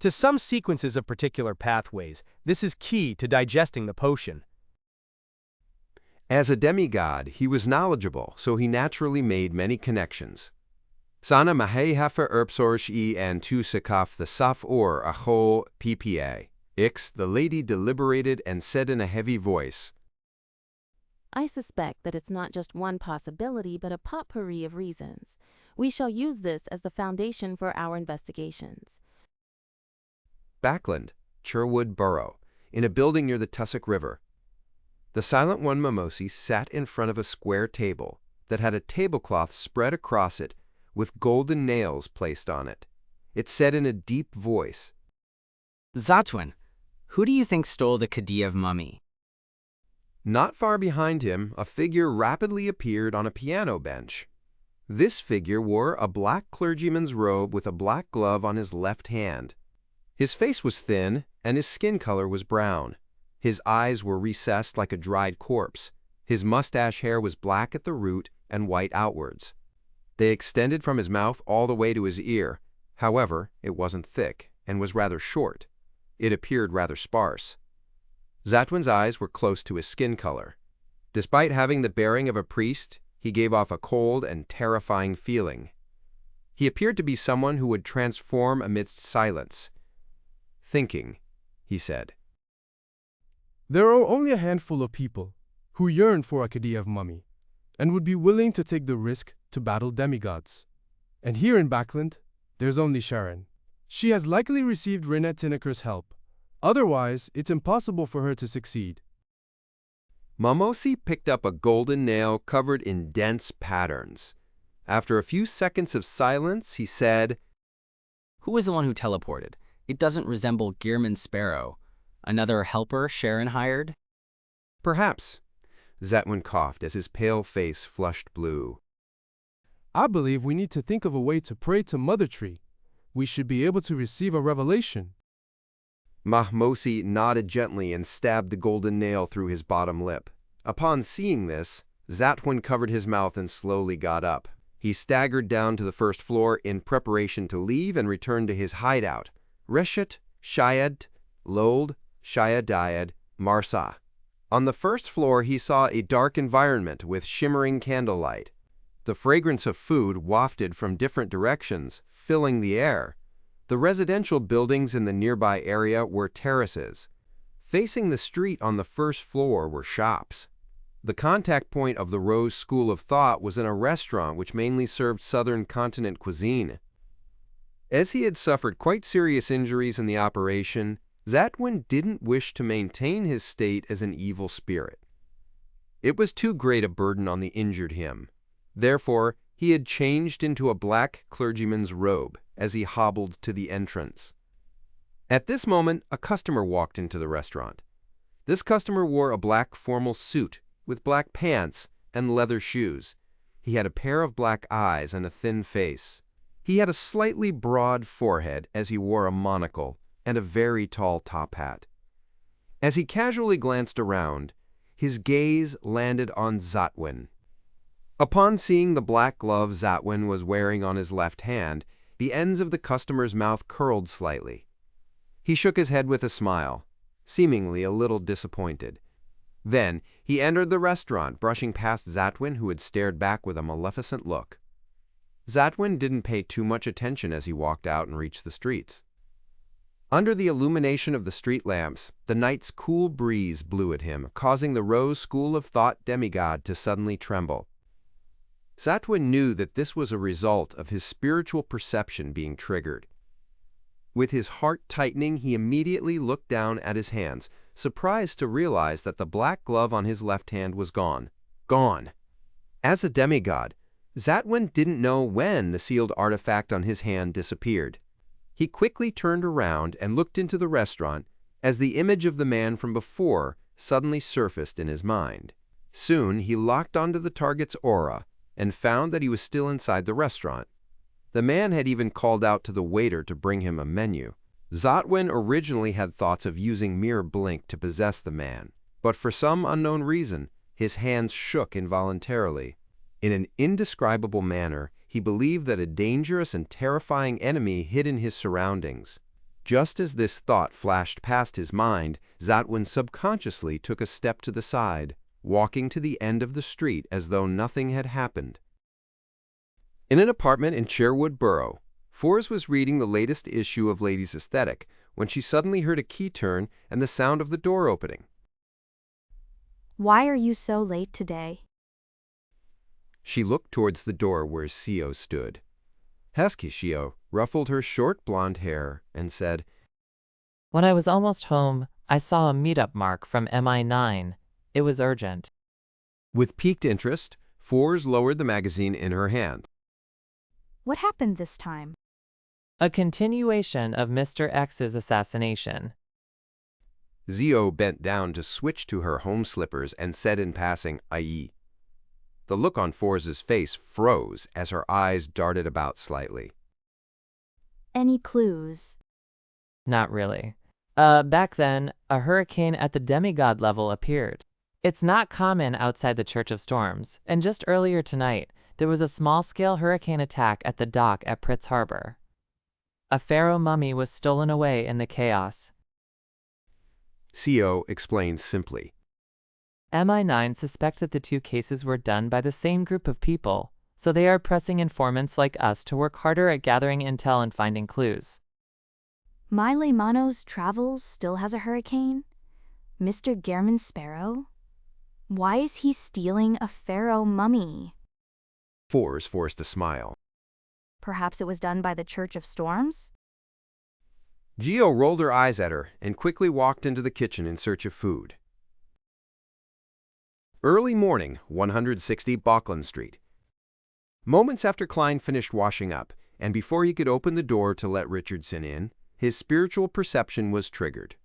To some sequences of particular pathways, this is key to digesting the potion. As a demigod, he was knowledgeable, so he naturally made many connections. Sana mahehafer erbsorsh and tu sakaf the saf or aho ppa. Ix, the lady deliberated and said in a heavy voice, I suspect that it's not just one possibility, but a potpourri of reasons. We shall use this as the foundation for our investigations. Backland, Cherwood Borough, in a building near the Tussock River. The silent one Mimosi sat in front of a square table that had a tablecloth spread across it with golden nails placed on it. It said in a deep voice, Zatwin, who do you think stole the Khedive mummy? Not far behind him, a figure rapidly appeared on a piano bench. This figure wore a black clergyman's robe with a black glove on his left hand. His face was thin, and his skin color was brown. His eyes were recessed like a dried corpse. His mustache hair was black at the root and white outwards. They extended from his mouth all the way to his ear. However, it wasn't thick and was rather short. It appeared rather sparse. Zatwin's eyes were close to his skin color. Despite having the bearing of a priest, he gave off a cold and terrifying feeling. He appeared to be someone who would transform amidst silence. Thinking, he said. There are only a handful of people who yearn for a Khedive mummy and would be willing to take the risk to battle demigods. And here in Backland, there's only Sharon. She has likely received Renette Tinneker's help. Otherwise, it's impossible for her to succeed. Mimosi picked up a golden nail covered in dense patterns. After a few seconds of silence, he said, Who was the one who teleported? It doesn't resemble Gearman Sparrow. Another helper Sharon hired? Perhaps. Zatwin coughed as his pale face flushed blue. I believe we need to think of a way to pray to Mother Tree. We should be able to receive a revelation. Mahmosi nodded gently and stabbed the golden nail through his bottom lip. Upon seeing this, Zatwin covered his mouth and slowly got up. He staggered down to the first floor in preparation to leave and return to his hideout. Reshet, Shayad, Lold, Shayadayad, Marsa. On the first floor, he saw a dark environment with shimmering candlelight. The fragrance of food wafted from different directions, filling the air. The residential buildings in the nearby area were terraces. Facing the street on the first floor were shops. The contact point of the Rose School of Thought was in a restaurant which mainly served southern continent cuisine. As he had suffered quite serious injuries in the operation, Zatwin didn't wish to maintain his state as an evil spirit. It was too great a burden on the injured him. Therefore, he had changed into a black clergyman's robe as he hobbled to the entrance. At this moment, a customer walked into the restaurant. This customer wore a black formal suit with black pants and leather shoes. He had a pair of black eyes and a thin face. He had a slightly broad forehead as he wore a monocle and a very tall top hat. As he casually glanced around, his gaze landed on Zatwin. Upon seeing the black glove Zatwin was wearing on his left hand, the ends of the customer's mouth curled slightly. He shook his head with a smile, seemingly a little disappointed. Then he entered the restaurant, brushing past Zatwin, who had stared back with a maleficent look. Zatwin didn't pay too much attention as he walked out and reached the streets. Under the illumination of the street lamps, the night's cool breeze blew at him, causing the Rose School of Thought demigod to suddenly tremble. Zatwin knew that this was a result of his spiritual perception being triggered. With his heart tightening, he immediately looked down at his hands, surprised to realize that the black glove on his left hand was gone. Gone! As a demigod, Zatwin didn't know when the sealed artifact on his hand disappeared. He quickly turned around and looked into the restaurant as the image of the man from before suddenly surfaced in his mind. Soon, he locked onto the target's aura and found that he was still inside the restaurant. The man had even called out to the waiter to bring him a menu. Zatwin originally had thoughts of using Mirror Blink to possess the man, but for some unknown reason, his hands shook involuntarily. In an indescribable manner, he believed that a dangerous and terrifying enemy hid in his surroundings. Just as this thought flashed past his mind, Zatwin subconsciously took a step to the side, walking to the end of the street as though nothing had happened. In an apartment in Sherwood Borough, Forbes was reading the latest issue of Ladies' Aesthetic when she suddenly heard a key turn and the sound of the door opening. Why are you so late today? She looked towards the door where Sio stood. Heskishio ruffled her short blonde hair and said, When I was almost home, I saw a meetup mark from MI9. It was urgent. With piqued interest, Forbes lowered the magazine in her hand. What happened this time? A continuation of Mr. X's assassination. Zio bent down to switch to her home slippers and said in passing, "Aye." The look on Forbes' face froze as her eyes darted about slightly. Any clues? Not really. Back then, a hurricane at the demigod level appeared. It's not common outside the Church of Storms, and just earlier tonight, there was a small-scale hurricane attack at the dock at Pritz Harbor. A pharaoh mummy was stolen away in the chaos. Sio explained simply. MI9 suspect that the two cases were done by the same group of people, so they are pressing informants like us to work harder at gathering intel and finding clues. Miley Manos Travels still has a hurricane? Mr. Gehrman Sparrow? Why is he stealing a pharaoh mummy? Forbes forced a smile. Perhaps it was done by the Church of Storms? Gio rolled her eyes at her and quickly walked into the kitchen in search of food. Early morning, 160 Bauckland Street. Moments after Klein finished washing up, and before he could open the door to let Richardson in, his spiritual perception was triggered.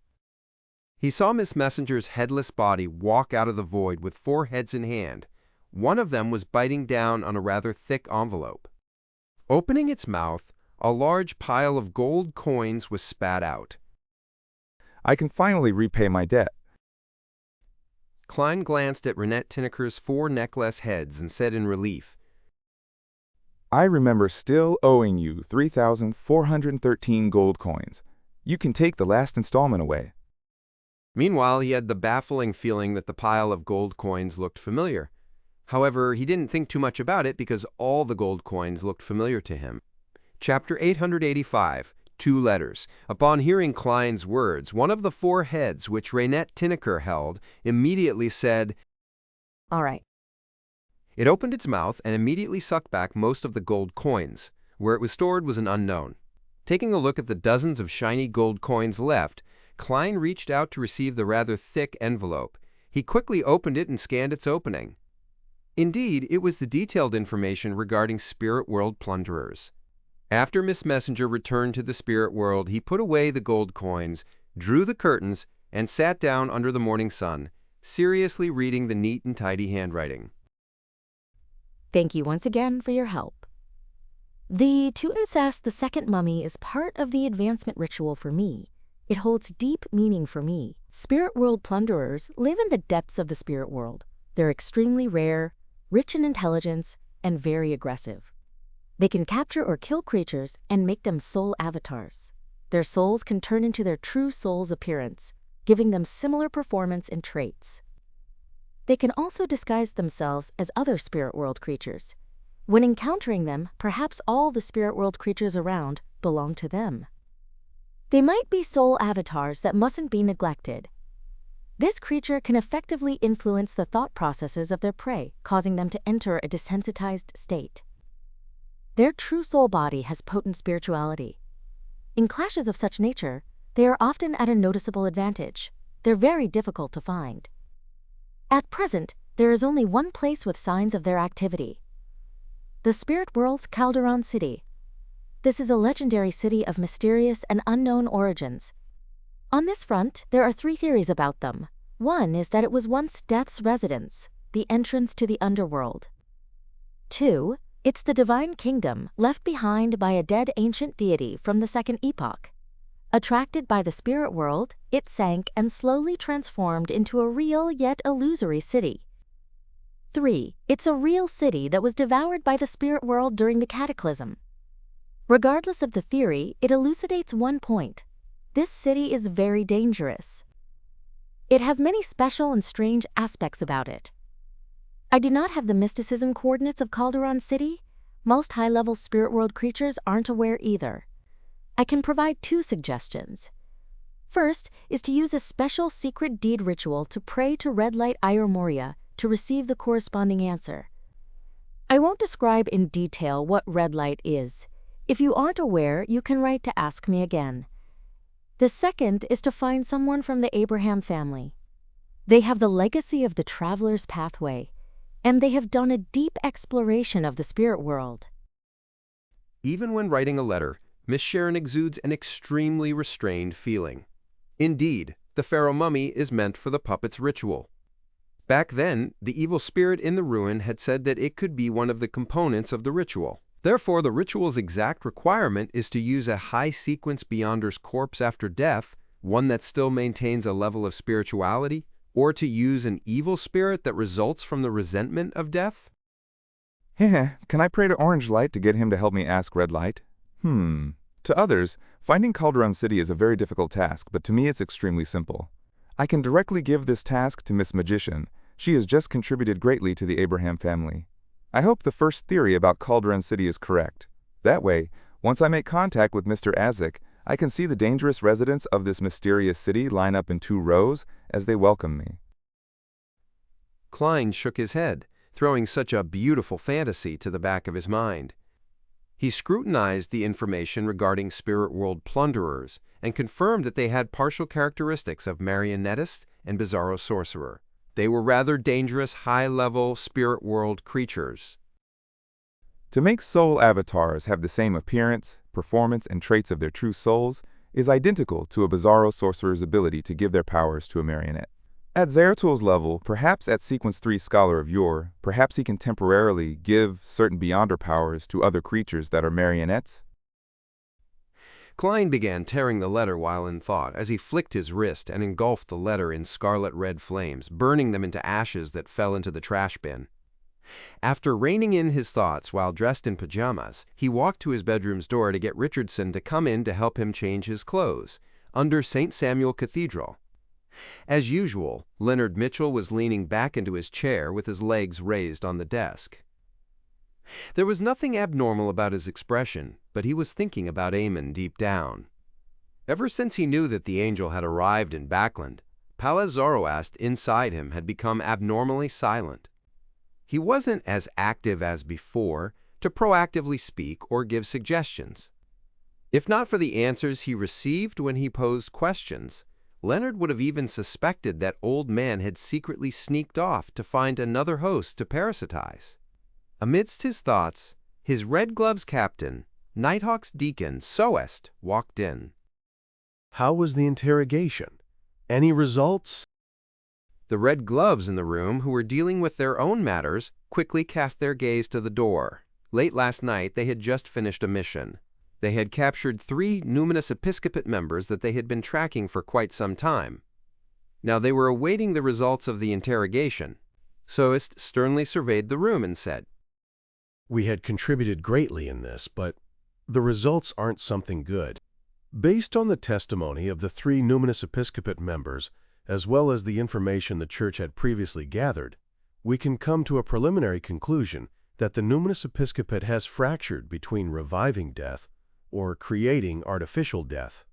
He saw Miss Messenger's headless body walk out of the void with 4 heads in hand. One of them was biting down on a rather thick envelope. Opening its mouth, a large pile of gold coins was spat out. I can finally repay my debt. Klein glanced at Renette Tinneker's 4 necklace heads and said in relief, I remember still owing you 3,413 gold coins. You can take the last installment away. Meanwhile, he had the baffling feeling that the pile of gold coins looked familiar. However, he didn't think too much about it because all the gold coins looked familiar to him. Chapter 885, 2 Letters. Upon hearing Klein's words, one of the 4 heads which Renette Tinneker held immediately said, All right. It opened its mouth and immediately sucked back most of the gold coins. Where it was stored was an unknown. Taking a look at the dozens of shiny gold coins left, Klein reached out to receive the rather thick envelope. He quickly opened it and scanned its opening. Indeed, it was the detailed information regarding Spirit World plunderers. After Miss Messenger returned to the Spirit World, he put away the gold coins, drew the curtains, and sat down under the morning sun, seriously reading the neat and tidy handwriting. Thank you once again for your help. The Tutankhamun the second mummy is part of the advancement ritual for me. It holds deep meaning for me. Spirit World plunderers live in the depths of the Spirit World. They're extremely rare, rich in intelligence, and very aggressive. They can capture or kill creatures and make them soul avatars. Their souls can turn into their true soul's appearance, giving them similar performance and traits. They can also disguise themselves as other Spirit World creatures. When encountering them, perhaps all the Spirit World creatures around belong to them. They might be soul avatars that mustn't be neglected. This creature can effectively influence the thought processes of their prey, causing them to enter a desensitized state. Their true soul body has potent spirituality. In clashes of such nature, they are often at a noticeable advantage. They're very difficult to find. At present, there is only one place with signs of their activity: the spirit world's Calderon City. This is a legendary city of mysterious and unknown origins. On this front, there are 3 theories about them. One is that it was once Death's residence, the entrance to the underworld. 2, it's the divine kingdom left behind by a dead ancient deity from the Second Epoch. Attracted by the spirit world, it sank and slowly transformed into a real yet illusory city. 3, it's a real city that was devoured by the spirit world during the cataclysm. Regardless of the theory, it elucidates one point: this city is very dangerous. It has many special and strange aspects about it. I do not have the mysticism coordinates of Calderon City. Most high-level spirit world creatures aren't aware either. I can provide 2 suggestions. First is to use a special secret deed ritual to pray to Red Light Ire Moria to receive the corresponding answer. I won't describe in detail what Red Light is. If you aren't aware, you can write to ask me again. The second is to find someone from the Abraham family. They have the legacy of the traveler's pathway, and they have done a deep exploration of the spirit world. Even when writing a letter, Miss Sharon exudes an extremely restrained feeling. Indeed, the pharaoh mummy is meant for the puppet's ritual. Back then, the evil spirit in the ruin had said that it could be one of the components of the ritual. Therefore, the ritual's exact requirement is to use a high-sequence Beyonder's corpse after death, one that still maintains a level of spirituality, or to use an evil spirit that results from the resentment of death? Heh, can I pray to Orange Light to get him to help me ask Red Light? To others, finding Calderon City is a very difficult task, but to me it's extremely simple. I can directly give this task to Miss Magician. She has just contributed greatly to the Abraham family. I hope the first theory about Calderon City is correct. That way, once I make contact with Mr. Azik, I can see the dangerous residents of this mysterious city line up in 2 rows as they welcome me. Klein shook his head, throwing such a beautiful fantasy to the back of his mind. He scrutinized the information regarding spirit world plunderers and confirmed that they had partial characteristics of marionettist and bizarro sorcerer. They were rather dangerous, high-level spirit world creatures. To make soul avatars have the same appearance, performance, and traits of their true souls is identical to a bizarro sorcerer's ability to give their powers to a marionette. At Zeratul level, perhaps at Sequence 3 Scholar of Yore, perhaps he can temporarily give certain Beyonder powers to other creatures that are marionettes. Klein began tearing the letter while in thought as he flicked his wrist and engulfed the letter in scarlet-red flames, burning them into ashes that fell into the trash bin. After reining in his thoughts while dressed in pajamas, he walked to his bedroom's door to get Richardson to come in to help him change his clothes, under St. Samuel Cathedral. As usual, Leonard Mitchell was leaning back into his chair with his legs raised on the desk. There was nothing abnormal about his expression, but he was thinking about Eamon deep down. Ever since he knew that the angel had arrived in Backland, Palaz Zoroast inside him had become abnormally silent. He wasn't as active as before to proactively speak or give suggestions. If not for the answers he received when he posed questions, Leonard would have even suspected that old man had secretly sneaked off to find another host to parasitize. Amidst his thoughts, his Red Gloves captain, Nighthawk's deacon, Soest, walked in. How was the interrogation? Any results? The Red Gloves in the room, who were dealing with their own matters, quickly cast their gaze to the door. Late last night, they had just finished a mission. They had captured 3 numinous episcopate members that they had been tracking for quite some time. Now they were awaiting the results of the interrogation. Soest sternly surveyed the room and said, We had contributed greatly in this, but the results aren't something good. Based on the testimony of the 3 numinous episcopate members, as well as the information the Church had previously gathered, we can come to a preliminary conclusion that the numinous episcopate has fractured between reviving death or creating artificial death.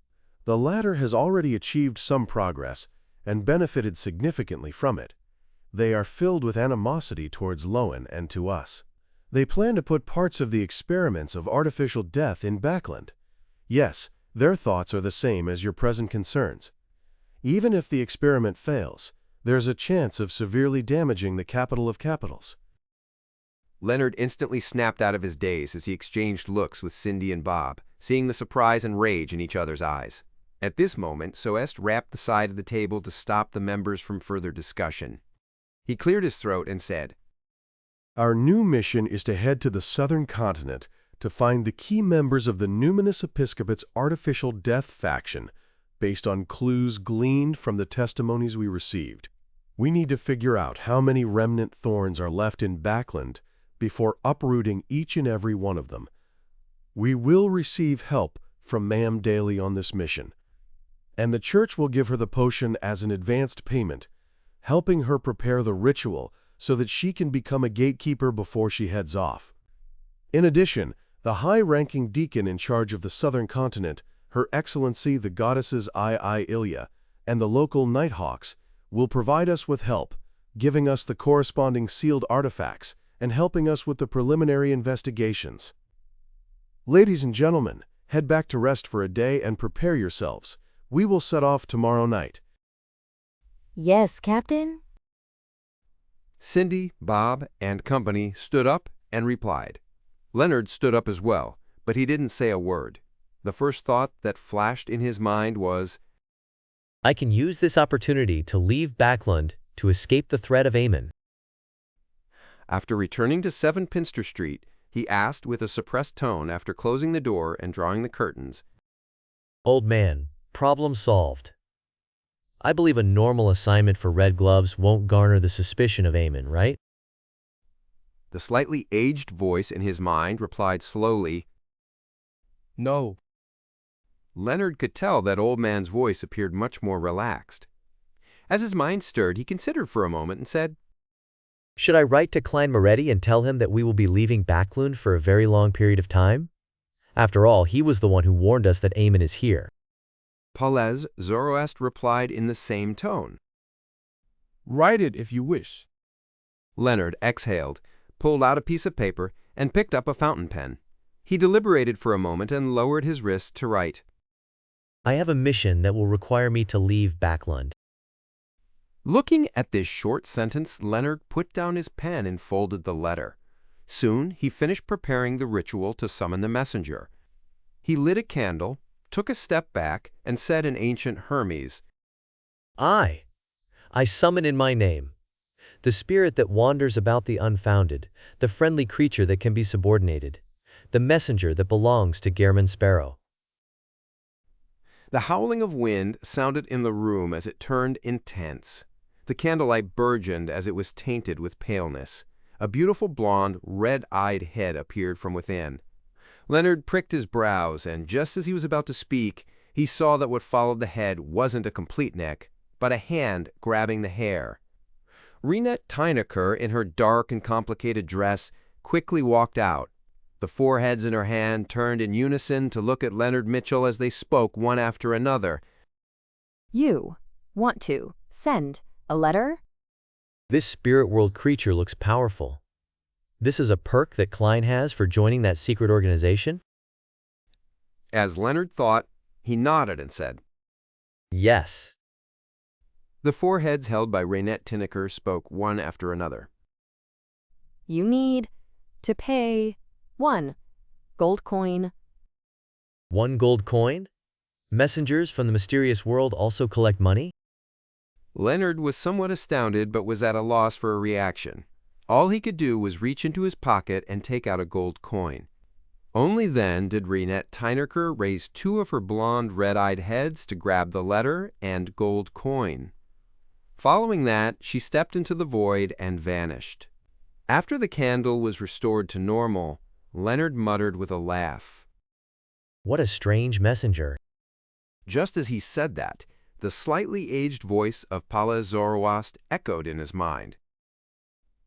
The latter has already achieved some progress and benefited significantly from it. They are filled with animosity towards Lowen and to us. They plan to put parts of the experiments of artificial death in Backland. Yes, their thoughts are the same as your present concerns. Even if the experiment fails, there's a chance of severely damaging the capital of capitals. Leonard instantly snapped out of his daze as he exchanged looks with Cindy and Bob, seeing the surprise and rage in each other's eyes. At this moment, Soest rapped the side of the table to stop the members from further discussion. He cleared his throat and said, Our new mission is to head to the southern continent to find the key members of the Numinous Episcopate's artificial death faction based on clues gleaned from the testimonies we received. We need to figure out how many remnant thorns are left in Backland before uprooting each and every one of them. We will receive help from Ma'am Daly on this mission, and the church will give her the potion as an advanced payment, helping her prepare the ritual so that she can become a gatekeeper before she heads off. In addition, the high-ranking deacon in charge of the southern continent, Her Excellency the Goddesses Ilya, and the local Nighthawks will provide us with help, giving us the corresponding sealed artifacts and helping us with the preliminary investigations. Ladies and gentlemen, head back to rest for a day and prepare yourselves. We will set off tomorrow night. Yes, Captain? Cindy, Bob, and company stood up and replied. Leonard stood up as well, but he didn't say a word. The first thought that flashed in his mind was, I can use this opportunity to leave Backland to escape the threat of Aemon. After returning to 7 Pinster Street, he asked with a suppressed tone after closing the door and drawing the curtains, Old man, problem solved. I believe a normal assignment for Red Gloves won't garner the suspicion of Aemon, right? The slightly aged voice in his mind replied slowly, No. Leonard could tell that old man's voice appeared much more relaxed. As his mind stirred, he considered for a moment and said, Should I write to Klein Moretti and tell him that we will be leaving Backland for a very long period of time? After all, he was the one who warned us that Aemon is here. Palez Zoroast replied in the same tone. Write it if you wish. Leonard exhaled, pulled out a piece of paper, and picked up a fountain pen. He deliberated for a moment and lowered his wrist to write. I have a mission that will require me to leave Backland. Looking at this short sentence, Leonard put down his pen and folded the letter. Soon he finished preparing the ritual to summon the messenger. He lit a candle, took a step back, and said in ancient Hermes, I summon in my name the spirit that wanders about the unfounded, the friendly creature that can be subordinated, the messenger that belongs to Gehrman Sparrow. The howling of wind sounded in the room as it turned intense. The candlelight burgeoned as it was tainted with paleness. A beautiful blonde, red-eyed head appeared from within. Leonard pricked his brows, and just as he was about to speak, he saw that what followed the head wasn't a complete neck, but a hand grabbing the hair. Renette Tynaker, in her dark and complicated dress, quickly walked out. The 4 heads in her hand turned in unison to look at Leonard Mitchell as they spoke one after another. You want to send a letter? This spirit world creature looks powerful. This is a perk that Klein has for joining that secret organization? As Leonard thought, he nodded and said, Yes. The 4 heads held by Renette Tynaker spoke one after another. You need to pay 1 gold coin. 1 gold coin? Messengers from the mysterious world also collect money? Leonard was somewhat astounded but was at a loss for a reaction. All he could do was reach into his pocket and take out a gold coin. Only then did Renette Tynaker raise 2 of her blonde, red-eyed heads to grab the letter and gold coin. Following that, she stepped into the void and vanished. After the candle was restored to normal, Leonard muttered with a laugh. What a strange messenger. Just as he said that, the slightly aged voice of Palez Zoroast echoed in his mind.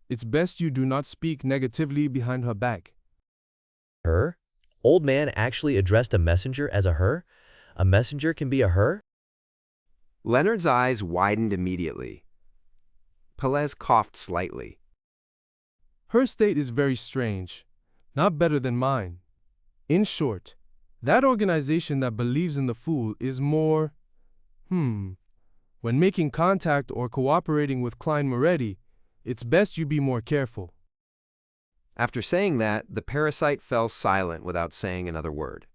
It's best you do not speak negatively behind her back. Her? Old man actually addressed a messenger as a her? A messenger can be a her? Leonard's eyes widened immediately. Pelez coughed slightly. Her state is very strange, not better than mine. In short, that organization that believes in the fool is more, when making contact or cooperating with Klein Moretti, it's best you be more careful. After saying that, the parasite fell silent without saying another word.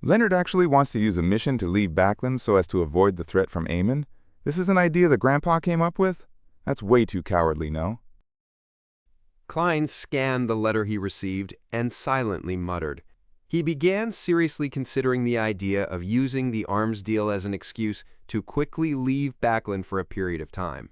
Leonard actually wants to use a mission to leave Backland so as to avoid the threat from Eamon? This is an idea that Grandpa came up with? That's way too cowardly, no? Klein scanned the letter he received and silently muttered. He began seriously considering the idea of using the arms deal as an excuse to quickly leave Backland for a period of time.